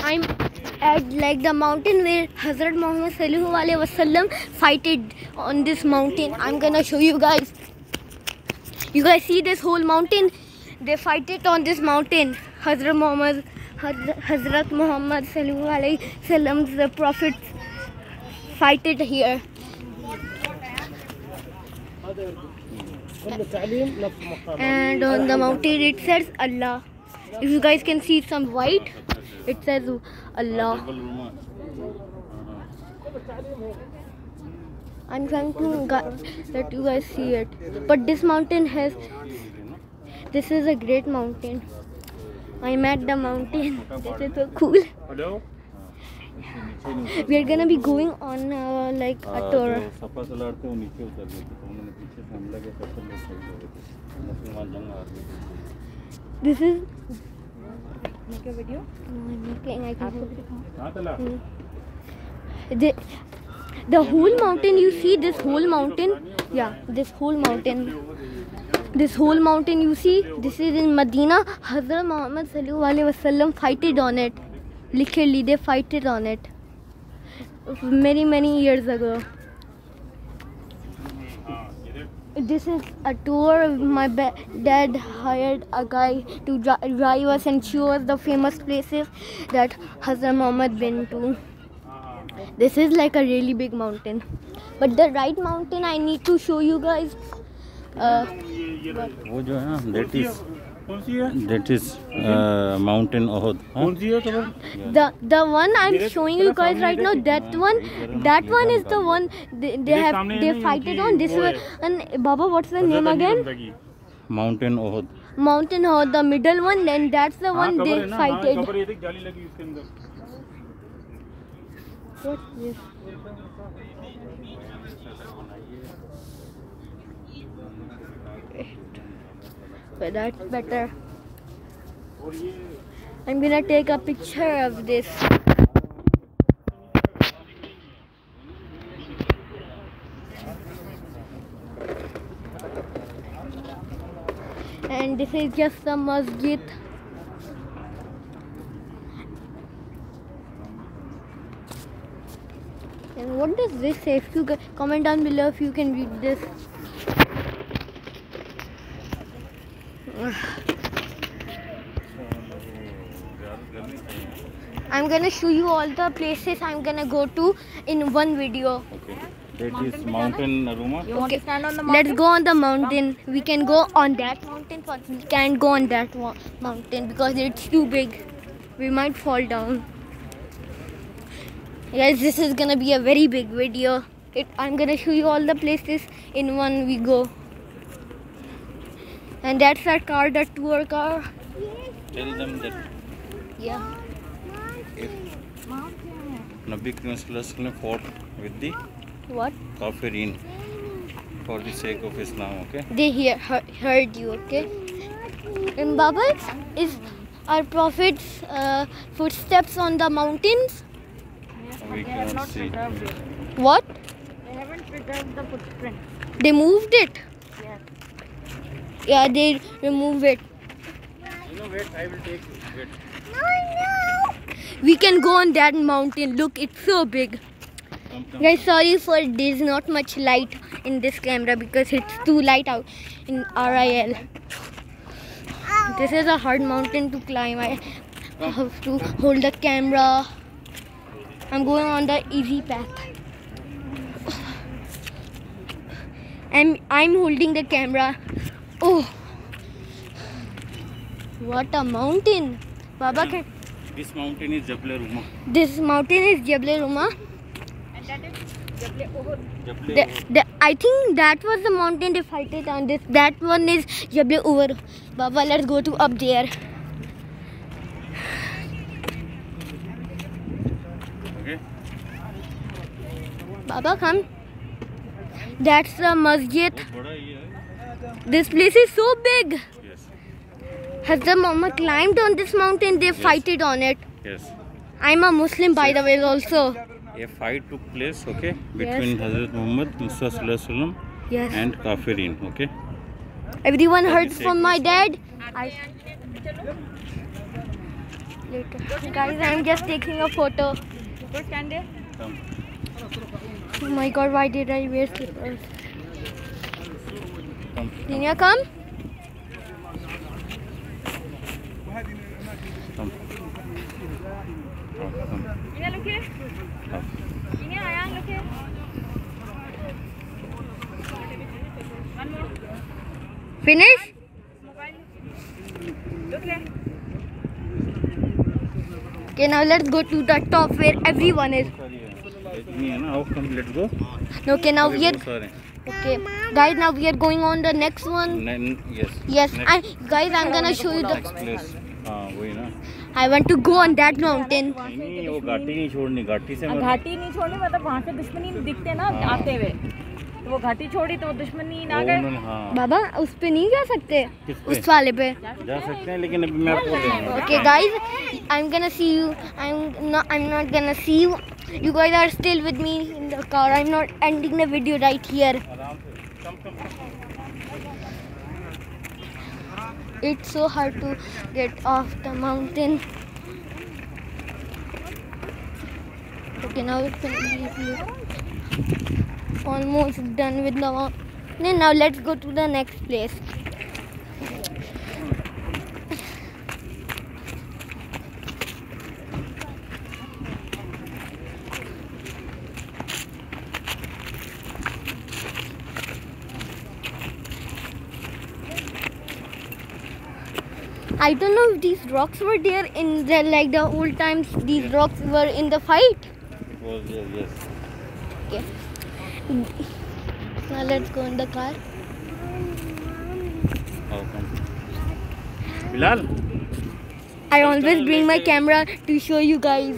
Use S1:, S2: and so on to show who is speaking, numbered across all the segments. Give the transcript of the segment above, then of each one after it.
S1: I'm at like the mountain where Hazrat Muhammad Sallallahu Alaihi Wasallam fighted on this mountain. I'm gonna show you guys. You guys see this whole mountain? They fight it on this mountain. Hazrat Muhammad Sallallahu Alaihi Wasallam, the Prophet, fight it here. And on the mountain it says Allah. If you guys can see some white, it says Allah. I'm trying to let you guys see it. But this mountain this is a great mountain. I'm at the mountain. This is so cool. We are gonna be going on like a tour. This is make a video. The whole mountain, you see this whole mountain? Yeah, this whole mountain. This whole mountain you see, this is in Medina. Hazrat Muhammad Sallallahu Alaihi Wasallam fighted on it. Literally, they fighted on it many years ago. This is a tour. My dad hired a guy to drive us and show us the famous places that Hazrat Muhammad been to. This is like a really big mountain. But the right mountain I need to show you guys.
S2: वो जो है ना, that is mountain Uhud.
S1: The one I'm showing you guys right now, that one is the one they fighted on. This one, and Baba, what's the name again?
S2: Mountain Uhud.
S1: Mountain Uhud, the middle one, then that's the one they fighted. What's this? But that's better. I'm gonna take a picture of this. And this is just the masjid. And what does this say? If you comment down below if you can read this. I'm gonna show you all the places I'm gonna go to in one video.
S2: Okay. That is mountain Aruma.
S1: You want to stand on the mountain? Let's go on the mountain. We can go on that mountain, but we can't go on that mountain because it's too big. We might fall down. Guys, this is gonna be a very big video. I'm gonna show you all the places in one we go. And that's our car, the tour car.
S2: Tell them that.
S1: Yeah.
S2: If Nabi Sallallahu fought with the
S1: What?
S2: Kafirin for the sake of Islam, okay?
S1: They heard you, okay? And Baba, is our Prophet's footsteps on the mountains?
S2: We cannot see.
S1: What?
S3: They haven't preserved the footprint.
S1: They moved it?
S3: Yes.
S1: Yeah, they remove it.
S2: You know, wait, I will take it. Wait.
S1: No. We can go on that mountain. Look, it's so big.
S2: Come.
S1: Guys, sorry for there's not much light in this camera because it's too light out in RIL. This is a hard mountain to climb. I have to hold the camera. I'm going on the easy path. I'm holding the camera. Oh, what a mountain! Baba,
S2: This mountain is Jabal Ruma.
S1: This mountain is Jabal Ruma.
S3: And that is Jabal Uhud.
S1: I think that was the mountain they fighted on. That one is Jabal Uhud. Baba, let's go to up there.
S2: Okay.
S1: Baba, come. That's the masjid.
S2: Bada hi hai.
S1: This place is so big.
S2: Yes.
S1: Hazrat Muhammad climbed on this mountain. They fighted on it.
S2: Yes.
S1: I'm a Muslim, by the way, also.
S2: A fight took place, okay, between Hazrat Muhammad Mustafa Sallallahu Alaihi Wasallam
S1: Yes.
S2: and Kafirin, okay.
S1: Everyone heard from my dad. later. Guys, I'm just taking a photo.
S3: Go stand there.
S2: Come.
S1: Oh my god, why did I wear slippers?
S2: Come.
S1: Dinya, come.
S2: Come. Come.
S3: Ina, look here.
S2: Come.
S3: Ina, Ayaan, look here. One more.
S1: Finish?
S3: Mobile. Look here.
S1: Okay, now let's go to the top where everyone is.
S2: नहीं है ना, आओ come, let's go.
S1: Okay, now we are.
S2: बहुत सारे हैं.
S1: Okay, guys, now we are going on the next one.
S2: Yes.
S1: Yes,
S2: Next.
S1: and guys, I'm gonna show you the.
S2: Next place. हाँ वही ना.
S1: I want to go on that mountain.
S2: नहीं वो घाटी नहीं छोड़नी, घाटी से मत.
S3: घाटी नहीं छोड़नी, मतलब वहाँ से दुश्मनी दिखते ना आते हुए, तो वो घाटी छोड़ी तो दुश्मनी ना गए.
S2: हाँ.
S1: बाबा उस पे नहीं जा सकते,
S2: किस पे?
S1: उस वाले पे.
S2: जा सकते हैं लेकिन अभी मैं आपको दूंगा.
S1: Okay, guys, I'm gonna see you. I'm not gonna see you. You guys are still with me in the car. I'm not ending the video right here.
S2: आराम से. Come.
S1: It's so hard to get off the mountain. Okay, now it's almost done with the mountain. Now let's go to the next place. I don't know if these rocks were there in the the old times. These rocks were in the fight.
S2: It was there, yes.
S1: Okay. Now let's go in the car.
S2: Oh, come. Bilal.
S1: I always bring my camera to show you guys.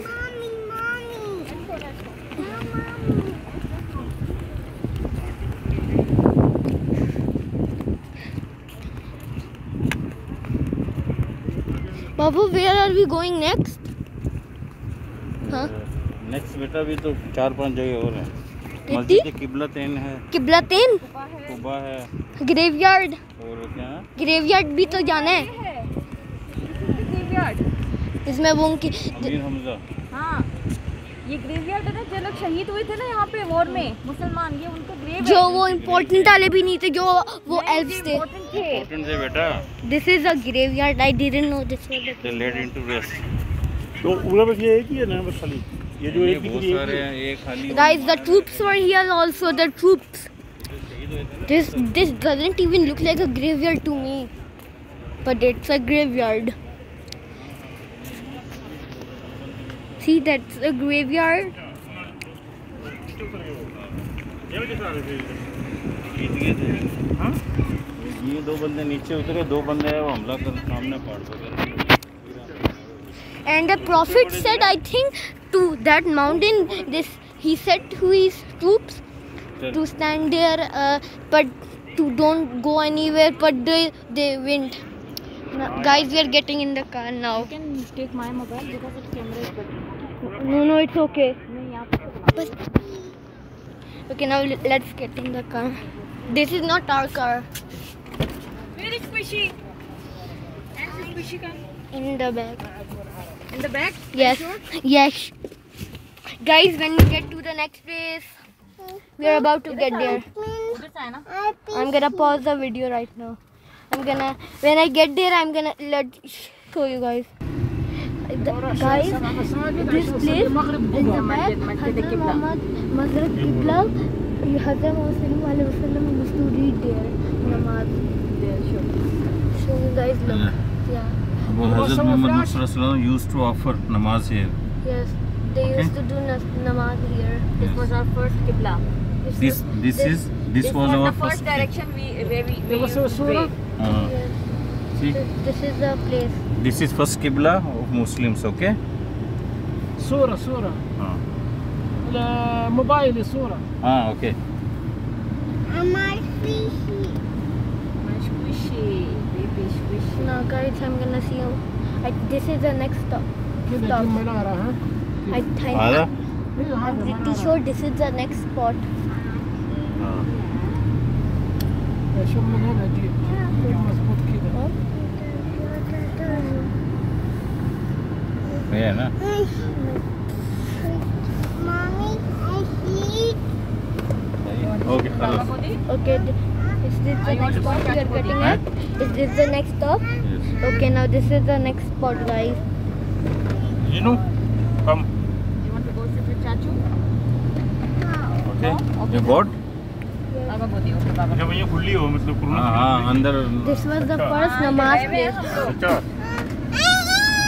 S1: Babu, where are we going next? हाँ?
S2: Next बेटा भी तो 4-5 जगह और हैं.
S1: कितनी?
S2: मस्जिद किबलतैन है,
S1: किबलतैन,
S2: कुबा है
S1: ग्रेवयार्ड.
S2: और क्या है?
S1: ग्रेवयार्ड भी तो जाना है.
S3: ग्रेवयार्ड.
S1: इसमें वो उनकी
S2: अमीर हमजा.
S3: हाँ, ये ग्रेवयार्ड है ना, जो लोग शहीद हुए थे ना यहाँ पे वॉर में, मुसलमान, ये उनका ग्रेव
S1: जो वो इम्पोर्टेंट वाले भी नहीं थे, जो वो एल्फ्स थे.
S3: इम्पोर्टेंट थे.
S2: इम्पोर्टेंट है बेटा.
S1: This is a graveyard. I didn't know this was a
S2: They led into rest.
S4: तो उधर बस ये एक ही है ना बस खाली ये जो
S2: ये
S4: एक
S2: बहुत सारे हैं, ये खाली.
S1: Guys, the troops were here also. The troops. This doesn't even look like a graveyard to me, but it's a graveyard. See, that's a graveyard.
S2: जीत गए थे. हाँ? ये 2 बंदे नीचे उतरे, 2 बंदे आए वो हमला कर सामने फाड़ पड़े.
S1: And the prophet said, I think, to that mountain, he said to his troops to stand there, but to don't go anywhere. But they went. Now, guys, we are getting in the car now.
S3: You can take my mobile because its camera is better.
S1: No, it's okay.
S3: नहीं, यहाँ पे तो
S1: But okay, now let's get in the car. This is not our car.
S3: Where is Squishy? And Squishy का?
S1: In the back.
S3: In the back?
S1: Yes. Yes. Guys, when we get to the next place, we are about to get there.
S3: उधर से है ना?
S1: I'm gonna pause the video right now. When I get there, I'm gonna show you guys. Guys, this place is the back. Hazrat Muhammad Mazhar Qibla. Hazrat Muhammad used to read there namaz. So you guys look. Yeah.
S2: Hazrat Muhammad used to offer namaz here.
S1: Yes. They used to do namaz here.
S3: This was our first Qibla.
S2: This was our
S3: the first direction where we
S1: Yes.
S2: See,
S1: This is the place.
S2: this is first Qibla of Muslims, okay?
S4: صورة
S2: हाँ.
S4: الموبايل صورة
S2: हाँ, okay.
S3: Squishy, baby Squishy.
S1: Now guys, I'm gonna see you. This is the next stop.
S4: كذا
S1: Stop.
S4: جنب منارة ها
S1: I think
S2: هذا.
S1: I'm pretty sure this is the next spot.
S2: हाँ.
S4: شوف من هنا جيب مظبوط كذا
S2: ये है ना? Okay
S3: बाबा
S2: खलास।
S3: को दी
S1: Okay, is this the next stop we are getting at? Is this the next stop?
S2: Yes.
S1: Okay, now this is the next spot, guys.
S4: Jinu, come.
S3: you want to go sit with Chachu
S2: okay
S3: Okay.
S2: ये boat?
S3: बाबा को दी okay बाबा
S4: जब ये खुली हो मतलब corona
S2: हाँ हाँ अंदर।
S1: This was the
S3: हाँ,
S1: first
S3: ये
S1: namaz
S3: गए हुए हैं
S1: place.
S3: हम लोग।
S4: अच्छा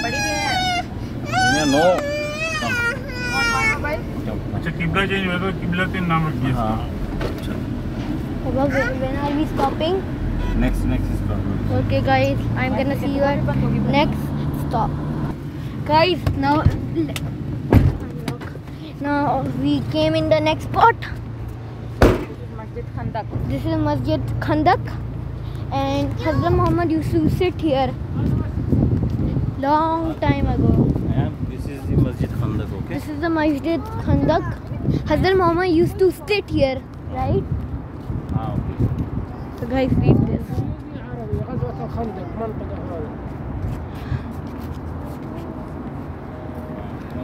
S3: बड़ी भी है
S2: नो
S3: और माय मोबाइल
S4: अच्छा किबला चेंज हुआ तो किबला तीन नाम रख दिया
S2: हाँ
S1: Baba, when are we stopping?
S2: Next stop.
S1: Okay, guys, I'm gonna see you at next stop. Guys, now we came in the next spot.
S3: मस्जिद खंदक
S1: This is Masjid Khandak, and Hazrat Muhammad used to sit here long time ago.
S2: And this is the Masjid Khandak, okay?
S1: This is the Masjid Khandak. Hazrat Muhammad used to sit here, right?
S2: हाँ okay.
S1: So guys, read this.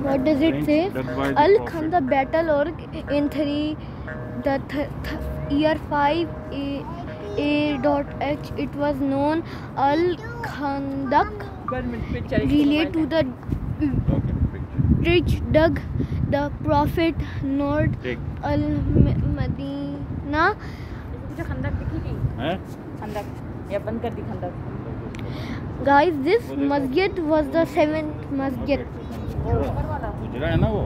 S1: What does it say? Al Khandak battle or in year 5 A.H. It was known Al Khandak relate to the
S2: Okay, picture.
S1: bridge dug the Prophet Nord
S2: Take.
S1: Al Medina.
S3: मुझे खंदक दिखेगी
S2: हैं?
S3: खंदक या बंद कर दी खंदक
S1: Guys, this masjid was the 7th masjid.
S3: ऊपर वाला
S2: उजरा है ना वो?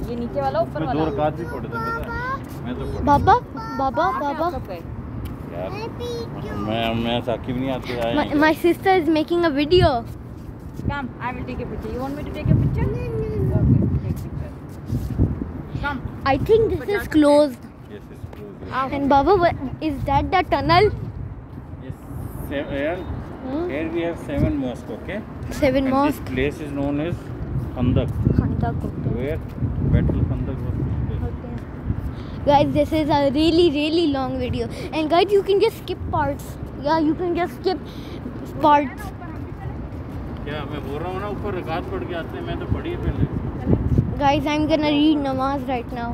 S3: ये नीचे वाला ऊपर
S2: उसमें दो
S3: वाला
S2: रकात भी पढ़े थे पता है? मैं तो पढ़
S1: Baba,
S3: आप
S1: Baba.
S3: गए
S2: यार मैं साकिब नहीं आते आए
S1: My sister is making a video.
S3: Come, I will take a picture. You want me to take a picture? Okay, take picture. Come.
S1: I think this is closed.
S2: Yes, it's closed.
S3: Out.
S1: And Baba, is that the tunnel?
S2: Yes, here we have 7 mosques, okay?
S1: 7
S2: And
S1: mosque.
S2: this place is known as Khandak,
S1: Khandak.
S2: where Battle Khandak was placed.
S1: Guys, this is a really long video. And guys, you can just skip parts. Yeah, you can just skip parts.
S2: क्या मैं बोल रहा हूँ ना ऊपर रकात पढ़ के आते हैं मैं तो पढ़ी है पहले।
S1: Guys, I'm gonna read namaz right now.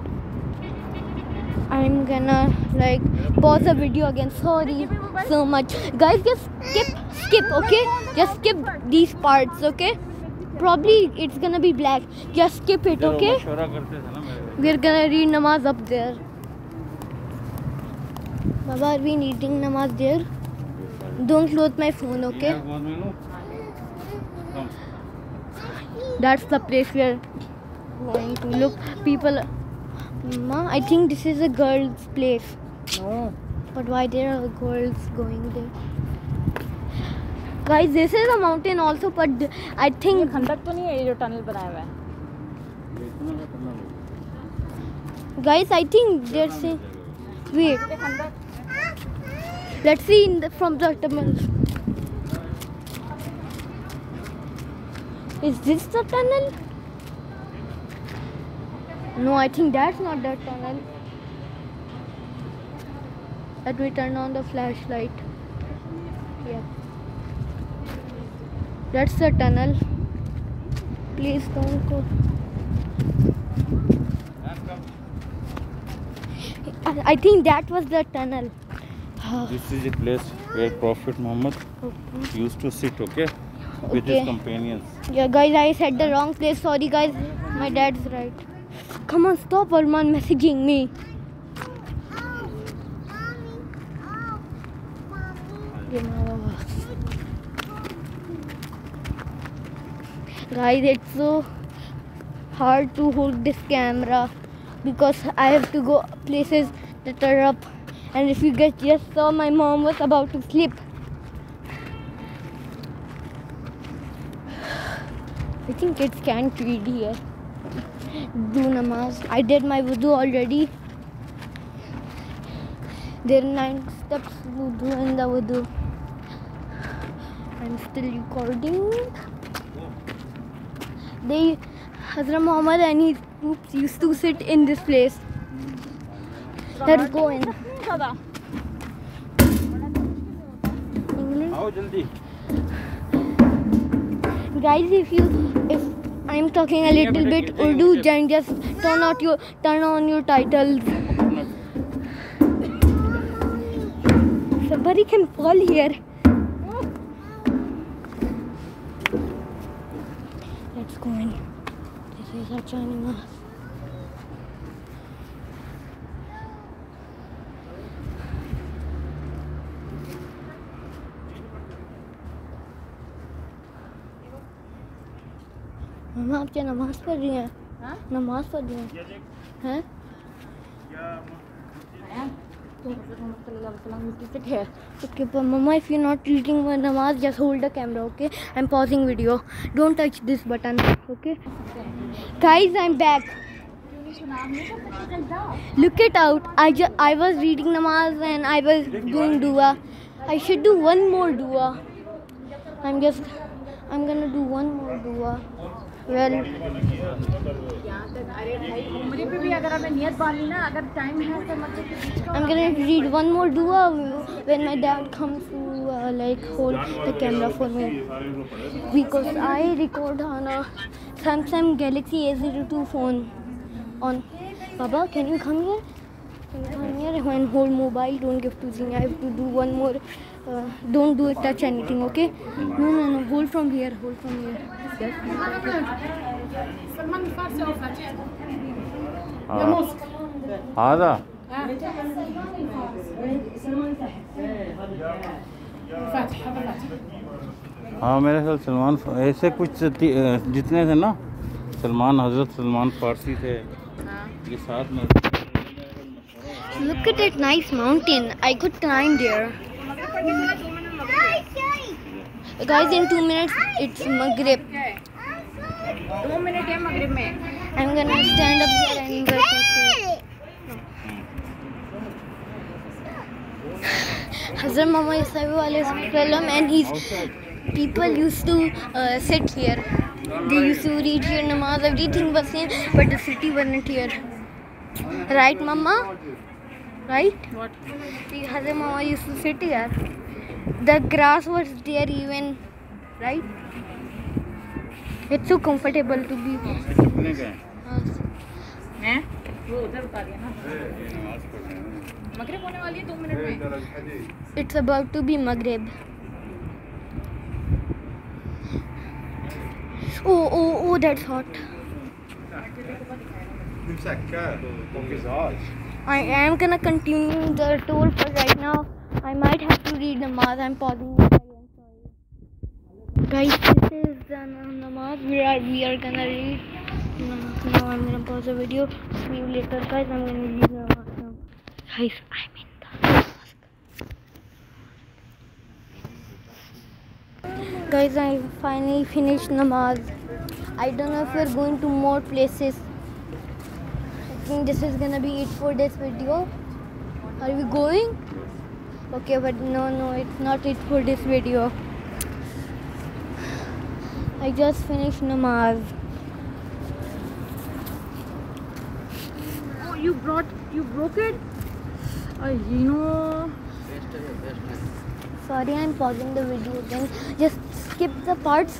S1: I'm gonna like pause the video again. Sorry so much. Guys, just skip, okay? Just skip these parts, okay? Probably it's gonna be black. Just skip it,
S2: जब
S1: okay?
S2: मशवरा करते थे ना मेरे
S1: We're gonna read namaz up there. Baba, are we reading namaz there? Don't close my phone, okay?
S2: Come.
S1: That's the place we are going to. Look, people. Ma, I think this is a girl's place.
S3: No.
S1: But why there are girls going there? Guys, this is a mountain also, but I
S3: ये
S1: think
S3: खंदक तो नहीं है ये जो tunnel बनाया हुआ है
S1: guys, I think there's a wait.
S3: ये खंदक
S1: Let's see from the tunnel. Is this the tunnel? No, I think that's not the tunnel. Let me turn on the flashlight. Yeah. That's the tunnel. Please don't go. I think that was the tunnel.
S2: This is a place where Prophet Muhammad used to sit, okay? With
S1: Okay.
S2: his companions.
S1: Yeah, guys, I said the wrong place. Sorry, guys. My dad's right. Come on, stop, Arman messaging me. Guys, it's so hard to hold this camera because I have to go places that are up. And if you guys just saw, my mom was about to sleep. I think kids can't read here. Do namaz. I did my wudu already. There are 9 steps wudu in the wudu. I'm still recording. Hazrat Muhammad and his troops used to sit in this place. Let's go in.
S3: ज़्यादा
S1: English.
S2: आओ जल्दी।
S1: Guys, if I'm talking a little bit Urdu, and just turn on your titles. Somebody can fall here. Let's go in. This is our China. मम्मा आप क्या नमाज पढ़ रही हैं?
S3: हाँ?
S1: नमाज पढ़ रही हैं? Okay, but Mama, if you're not reading my namaz, just hold the camera, okay? I'm pausing video. Don't touch this button, okay? Guys, I'm back. Look it out. I was reading namaz and I was doing dua. I should do one more dua. I'm gonna do one more dua. Well,
S3: उम्र पे भी अगर हमें नियत बांधी ना, अगर time है तो मतलब
S1: I'm gonna read one more dua when my dad comes to like hold the camera for me, because I record on a Samsung Galaxy A02 phone. On Baba, can you come here? Can you come here and hold mobile? Don't give to Zing. I have to do one more. Don't do it, touch anything, okay? No. Hold from here. Hold from here. Yes.
S2: आधा हाँ मेरे ख्याल सलमान ऐसे कुछ जितने थे ना, हजरत सलमान फारसी थे ये साथ में.
S1: Look at that nice mountain. I could climb there. Guys, in 2 minutes it's Maghrib.
S3: 2 minute है मगरिब में.
S1: I'm gonna stand up here and work. Hazrat Muhammad Sallallahu and his people used to sit here. They used to read here namaz. Everything was same, but the city wasn't here. Right, Mama? Right?
S3: What?
S1: Hazrat Muhammad used to sit here. The grass was there even, right? It's so comfortable to be.
S2: कितने का है?
S3: हैं? वो उधर बता दिया ना. मगरिब होने वाली है 2 मिनट में.
S1: It's about to be Maghrib. Oh, that's hot. I am gonna continue the tour, but right now I might have to read namaz. I'm pausing it again. Sorry. Guys, this is the namaz we are gonna read. Now I'm gonna pause the video. See you later, guys. I'm gonna read namaz now. Guys, I'm in the mosque. Guys, I finally finished namaz. I don't know if we're going to more places. I think this is gonna be it for this video. Are we going? Okay, but no, it's not it for this video. I just finished namaz.
S3: Oh, you broke it?
S1: Sorry, I'm pausing the video again. Just skip the parts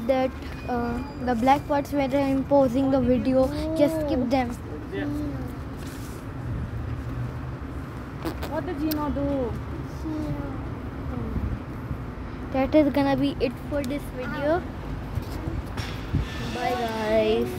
S1: that the black parts where I'm pausing the video. Just skip them.
S3: What did Gino do?
S1: That is gonna be it for this video. Bye guys.